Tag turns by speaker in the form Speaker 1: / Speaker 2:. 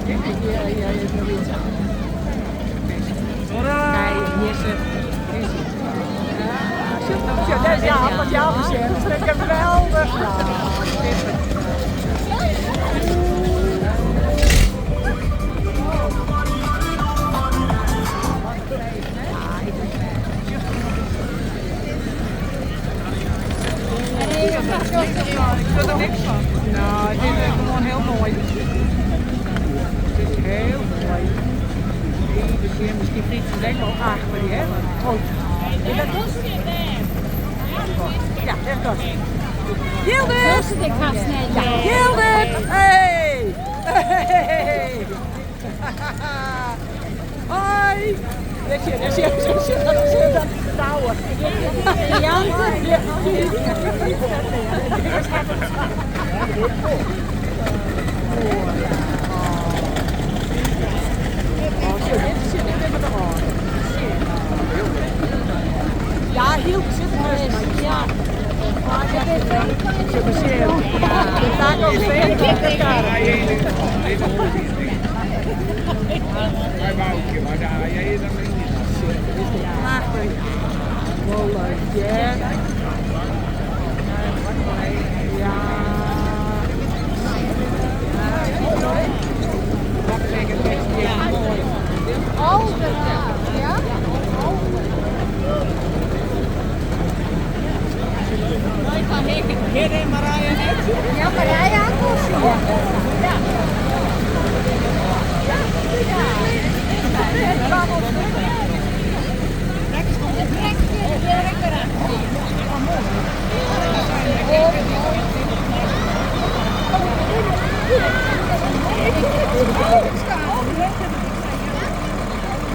Speaker 1: is nog iets aan. Kijk, Jesse. Ja, wat jou gezegd. Dat is geweldig. Ik vind er niks van. Nou, ik vind het gewoon heel mooi. Het is heel mooi. Misschien vriend van denk wel achter die, hè? Groot. Is dat goed? Ja, echt dat. Gilbert! Gilbert! Hey! Hey! Hoi! Dat is dat touwen. Ja, ja, heel zitten. Ja. Zo bezig. Daar komt steeds Ja, Marija, ja.